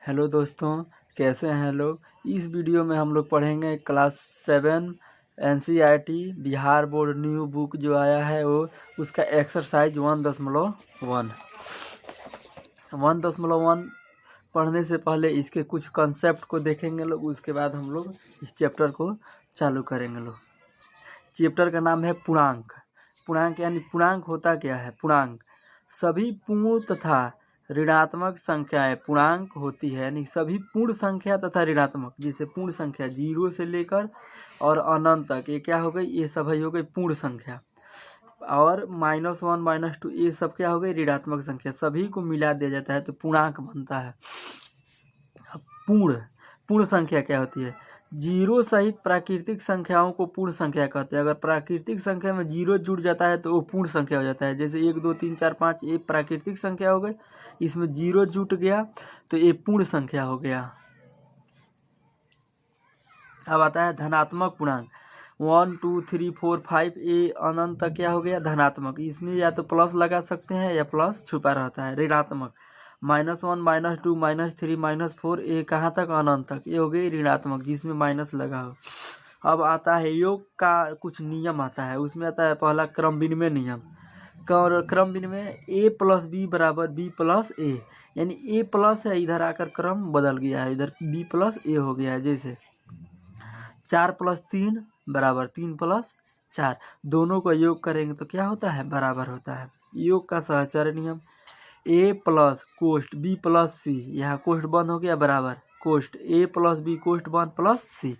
Hello दोस्तों, कैसे हैं लोग। इस वीडियो में हम लोग पढ़ेंगे class 7 NCERT Bihar board new book जो आया है वो उसका एक्सरसाइज 1.1 पढ़ने से पहले इसके कुछ कंसेप्ट को देखेंगे लोग। उसके बाद हम लोग इस चैप्टर को चालू करेंगे लोग। चैप्टर का नाम है पूर्णांक। पूर्णांक यानी पूर्णांक होता क्या है। पूर्णांक सभी पूर्ण तथा ऋणात्मक संख्याएं पूर्णांक होती है, यानी सभी पूर्ण संख्या तथा ऋणात्मक, जैसे पूर्ण संख्या 0 से लेकर और अनंत तक, ये क्या हो गई, ये सभी हो गई पूर्ण संख्या। और -1 -2 ये सब क्या हो गई, ऋणात्मक संख्या। सभी को मिला दिया जाता है तो पूर्णांक बनता है। पूर्ण संख्या क्या होती है, 0 सहित प्राकृतिक संख्याओं को पूर्ण संख्या कहते हैं। अगर प्राकृतिक संख्या में 0 जुड़ जाता है तो वो पूर्ण संख्या हो जाता है। जैसे 1 2 3 4 5 ये प्राकृतिक संख्या हो गई, इसमें 0 जुट गया तो ये पूर्ण संख्या हो गया। अब आता है धनात्मक पूर्णांक 1 2 3 4 5 ये अनंत तक क्या हो गया, धनात्मक। इसमें या तो प्लस लगा सकते हैं या प्लस छुपा रहता है। ऋणात्मक -1 -2 -3 -4 ये कहाँ तक, अनंत तक, ये हो गई ऋणात्मक जिसमें माइनस लगा हो। अब आता है योग का कुछ नियम आता है, उसमें आता है पहला क्रम विनिमय नियम। क्रम विनिमय a + b = b + a, यानी a प्लस है, इधर आकर क्रम बदल गया है, इधर b + a हो गया है। जैसे 4 + 3 = 3 + 4, दोनों का योग करेंगे तो क्या होता है, बराबर होता है। योग का सहचर्य नियम a + कोष्ट b + c, यहाँ कोष्ट बंद हो गया, बराबर कोष्ट a + b कोष्ट बंद + c।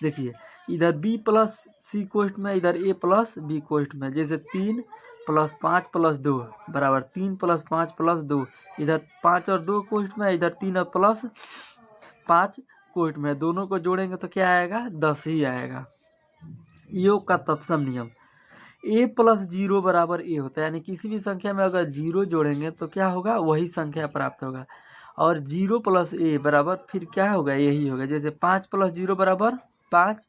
देखिए इधर b + c कोष्ट में, इधर a + b कोष्ट में। जैसे 3 + 5 + 2 बराबर 3 + 5 + 2, इधर 5 और 2 कोष्ट में, इधर 3 और + 5 कोष्ट में। दोनों को जोड़ेंगे तो क्या आएगा, 10 ही आएगा। योग का तत्सम नियम a + 0 = a होता है, यानी किसी भी संख्या में अगर 0 जोड़ेंगे तो क्या होगा, वही संख्या प्राप्त होगा। और 0 + a बराबर फिर क्या होगा, यही होगा। जैसे 5 + 0 = 5,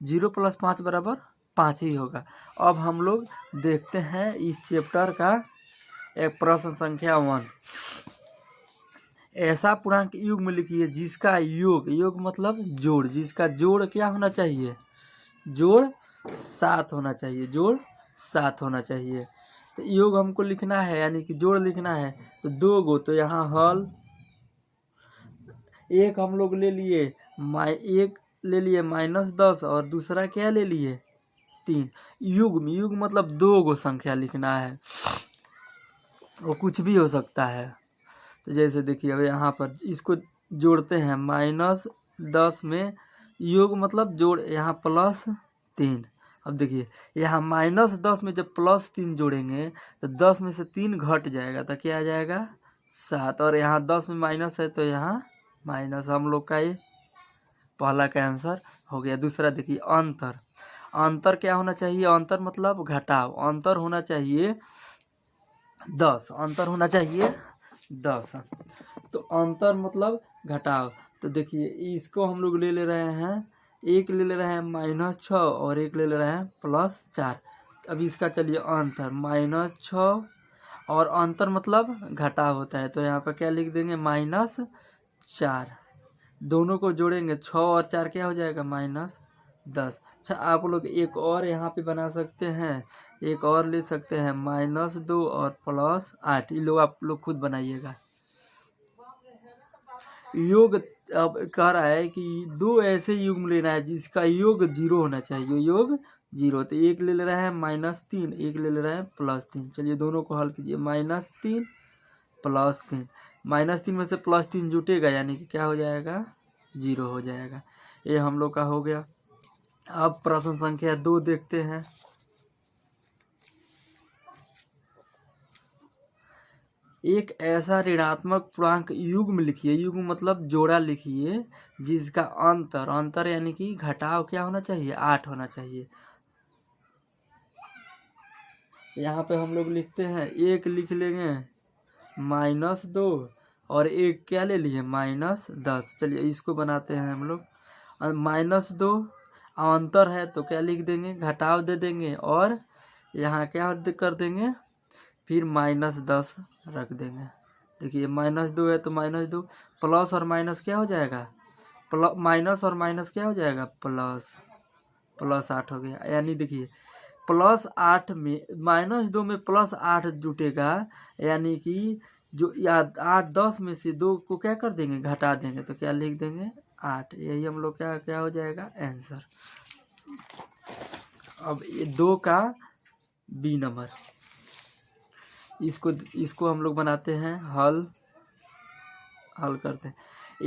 0 + 5 = 5 ही होगा। अब हम लोग देखते हैं इस चैप्टर का एक प्रश्न संख्या 1। ऐसा पूर्णांक युग्म लिखिए जिसका योग मतलब जोड़, जिसका जोड़ क्या होना चाहिए, जोड़ 7 होना चाहिए, जोड़ 7 होना चाहिए। तो योग हमको लिखना है, यानी कि जोड़ लिखना है। तो 2 गो तो यहाँ हल, एक हम लोग ले लिए एक ले लिए -10 और दूसरा क्या ले लिए 3। युग्म मतलब 2 गो संख्या लिखना है, वो कुछ भी हो सकता है। तो जैसे देखिए अब यहाँ पर इसको जोड़ते हैं, -10 में योग मतलब जोड़, यहाँ +3। अब देखिए यहाँ -10 में जब +3 जोड़ेंगे तो 10 में से 3 घट जाएगा तो क्या आ जाएगा, 7। और यहाँ 10 में माइनस है तो यहाँ माइनस। हम लोग का ये पहला का आंसर हो गया। दूसरा देखिए अंतर क्या होना चाहिए, अंतर मतलब घटाव। अंतर होना चाहिए 10, अंतर होना चाहिए 10। तो अंतर मतलब घटाव। तो देखिए इसको हम लोग ले रहे हैं, एक ले रहे हैं -6 और एक ले रहे हैं +4। अब इसका चलिए अंतर -6 और अंतर मतलब घटाव होता है, तो यहाँ पर क्या लिख देंगे, -4। दोनों को जोड़ेंगे 6 और 4 क्या हो जाएगा, -10। अच्छा आप लोग एक और यहाँ पे बना सकते हैं, एक और ले सकते हैं -2 और +8। ये लोग आप लोग खुद बनाइएगा। योग अब कह रहा है कि 2 ऐसे युग्म लेना है जिसका योग 0 होना चाहिए, योग 0। तो एक ले रहे हैं -3, एक ले रहे हैं +3। चलिए दोनों को हल कीजिए, -3 +3, -3 में से +3 जुटेगा यानी कि क्या हो जाएगा, 0 हो जाएगा। ये हम लोग का हो गया। अब प्रश्न संख्या 2 देखते हैं। एक ऐसा ऋणात्मक पूर्णांक युग्म लिखिए, युग्म मतलब जोड़ा लिखिए, जिसका अंतर यानी कि घटाव क्या होना चाहिए, 8 होना चाहिए। यहाँ पे हम लोग लिखते हैं, एक लिख लेंगे -2 और एक क्या ले लिए, -10। चलिए इसको बनाते हैं हम लोग। -2 अंतर है तो क्या लिख देंगे, घटाव दे देंगे, और यहाँ क्या कर देंगे, फिर -10 रख देंगे। देखिए -2 है तो -2 प्लस और माइनस क्या हो जाएगा, माइनस और माइनस क्या हो जाएगा, प्लस, +8 हो गया। यानी देखिए +8 में -2 में +8 जुटेगा, यानी कि जो 8 10 में से 2 को क्या कर देंगे, घटा देंगे, तो क्या लिख देंगे 8। यही हम लोग क्या हो जाएगा आंसर। अब ये 2 का बी नंबर, इसको हम लोग बनाते हैं हल करते हैं।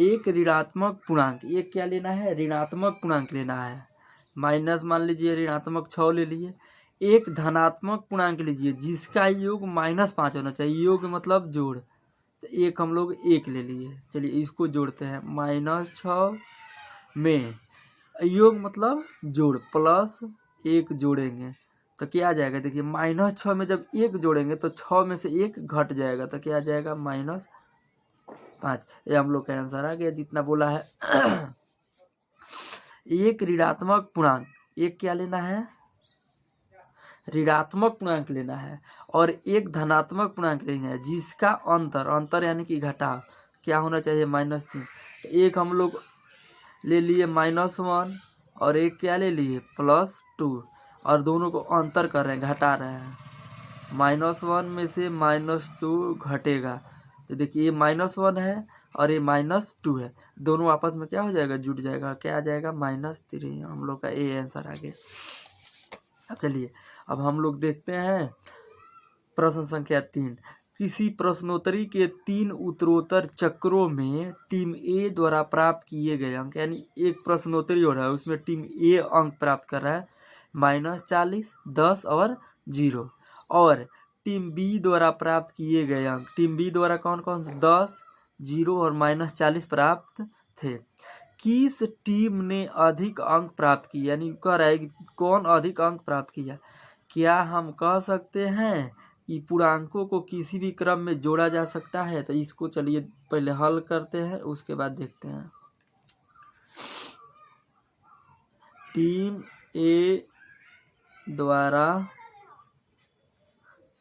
एक ऋणात्मक पूर्णांक, एक क्या लेना है, ऋणात्मक पूर्णांक लेना है। माइनस मान लीजिए ऋणात्मक 6 ले लिए। एक धनात्मक पूर्णांक लीजिए जिसका योग -5 होना चाहिए, योग मतलब जोड़, तो एक हम लोग 1 ले लिए। चलिए इसको जोड़ते हैं, -6 में योग मतलब जोड़ +1 जोड़ेंगे तो क्या आ जाएगा, देखिए -6 में जब 1 जोड़ेंगे तो 6 में से 1 घट जाएगा, तो क्या आ जाएगा -5। ये हम लोग का आंसर आ गया जितना बोला है। एक ऋणात्मक पूर्णांक, एक क्या लेना है, ऋणात्मक पूर्णांक लेना है, और एक धनात्मक पूर्णांक लेना है जिसका अंतर यानी कि घटाव क्या होना चाहिए, -3। तो एक हम लोग ले लिए -1 और एक क्या ले लिए +2, और दोनों को अंतर कर रहे हैं, घटा रहे हैं। -1 में से -2 घटेगा, तो देखिए ये -1 है और ये -2 है, दोनों आपस में क्या हो जाएगा, जुट जाएगा, क्या आ जाएगा -3। हम लोग का ये आंसर आ गया। अब चलिए अब हम लोग देखते हैं प्रश्न संख्या 3। किसी प्रश्नोत्तरी के 3 उत्तरोत्तर चक्रों में टीम ए द्वारा प्राप्त किए गए अंक, यानी एक प्रश्नोत्तरी हो रहा है उसमें टीम ए अंक प्राप्त कर रहा है -40, 10 और 0, और टीम बी द्वारा प्राप्त किए गए अंक, टीम बी द्वारा कौन कौन से 10, 0 और -40 प्राप्त थे। किस टीम ने अधिक अंक प्राप्त किए, यानी कह रहा है कि कौन अधिक अंक प्राप्त किया। क्या हम कह सकते हैं कि पूर्णांकों को किसी भी क्रम में जोड़ा जा सकता है, तो इसको चलिए पहले हल करते हैं उसके बाद देखते हैं। टीम ए द्वारा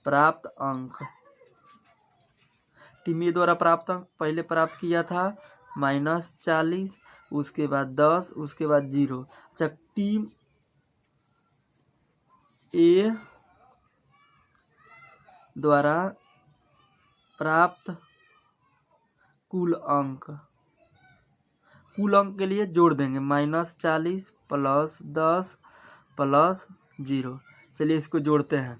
प्राप्त अंक, टीम ए द्वारा प्राप्त अंक पहले प्राप्त किया था -40, उसके बाद 10, उसके बाद 0। अच्छा, टीम ए द्वारा प्राप्त कुल अंक के लिए जोड़ देंगे, -40 + 10 + 0। चलिए इसको जोड़ते हैं,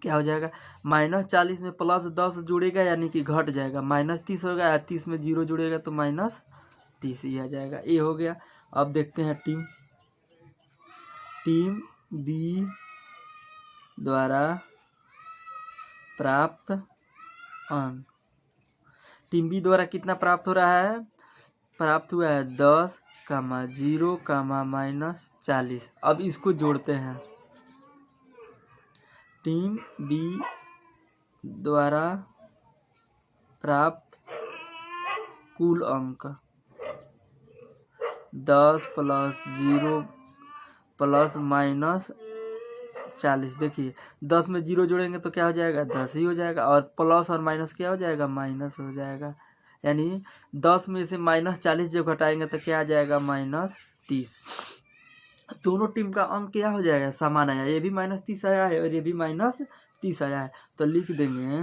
क्या हो जाएगा, -40 में +10 जुड़ेगा यानी कि घट जाएगा, -30 होगा, 30 में 0 जुड़ेगा तो -30 ही आ जाएगा। ये हो गया। अब देखते हैं टीम बी द्वारा प्राप्त अंक। टीम बी द्वारा कितना प्राप्त हो रहा है, प्राप्त हुआ है 10, 0, -40। अब इसको जोड़ते हैं, टीम बी द्वारा प्राप्त कुल अंक 10 + 0 + -40। देखिए 10 में 0 जोड़ेंगे तो क्या हो जाएगा, 10 ही हो जाएगा, और प्लस और माइनस क्या हो जाएगा, माइनस हो जाएगा। यानी 10 में से -40 जब घटाएंगे तो क्या आ जाएगा, -30। दोनों टीम का अंक क्या हो जाएगा, समान आया, ये भी -30 आया है और ये भी -30 आया है, तो लिख देंगे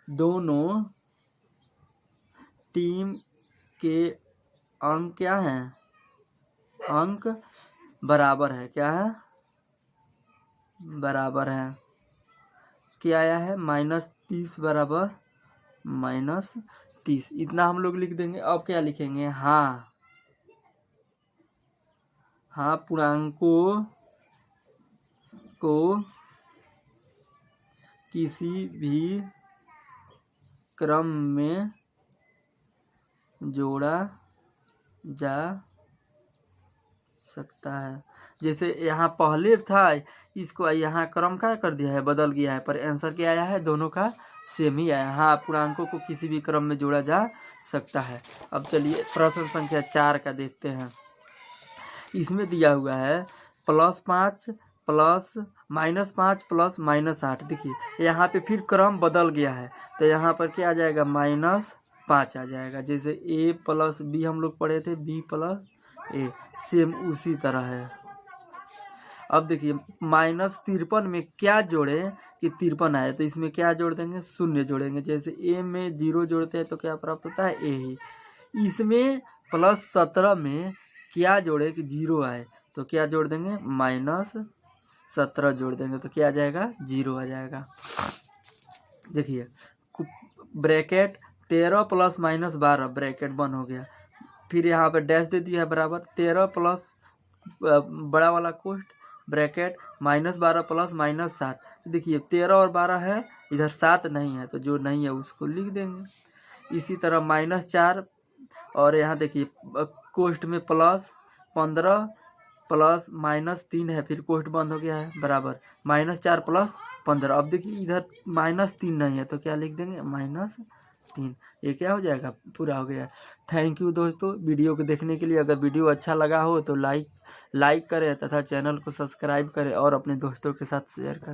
दोनों टीम के अंक क्या हैं, अंक बराबर है, क्या है, बराबर है। क्या आया है, -30 बराबर -30, इतना हम लोग लिख देंगे। अब क्या लिखेंगे, हाँ पूर्णांकों को किसी भी क्रम में जोड़ा जा सकता है। जैसे यहाँ पहले था, इसको यहाँ क्रम का कर दिया है, बदल गया है, पर आंसर क्या आया है, दोनों का सेम ही आया। हाँ, पूर्णांकों को किसी भी क्रम में जोड़ा जा सकता है। अब चलिए प्रश्न संख्या 4 का देखते हैं। इसमें दिया हुआ है +5 प्लस -5 प्लस -8। देखिए यहाँ पे फिर क्रम बदल गया है, तो यहाँ पर क्या आ जाएगा, -5 आ जाएगा। जैसे a प्लस बी हम लोग पढ़े थे, b प्लस ए, सेम उसी तरह है। अब देखिए -53 में क्या जोड़े कि 53 आए, तो इसमें क्या जोड़ देंगे, 0 जोड़ेंगे। जैसे a में 0 जोड़ते हैं तो क्या प्राप्त होता है, a ही। इसमें +17 में क्या जोड़े कि 0 आए, तो क्या जोड़ देंगे, -17 जोड़ देंगे, तो क्या आ जाएगा, 0 आ जाएगा। देखिए ब्रैकेट 13 प्लस -12 ब्रैकेट बंद हो गया, फिर यहाँ पे डैश दे दिया है बराबर 13 प्लस बड़ा वाला कोष्ठ ब्रैकेट -12 प्लस -7। देखिए 13 और 12 है, इधर 7 नहीं है, तो जो नहीं है उसको लिख देंगे। इसी तरह -4 और यहाँ देखिए कोष्ठ में +15 प्लस -3 है, फिर कोष्ठ बंद हो गया है बराबर -4 प्लस 15। अब देखिए इधर -3 नहीं है, तो क्या लिख देंगे, -3। ये क्या हो जाएगा, पूरा हो गया। थैंक यू दोस्तों वीडियो को देखने के लिए। अगर वीडियो अच्छा लगा हो तो लाइक करें तथा चैनल को सब्सक्राइब करें और अपने दोस्तों के साथ शेयर करें।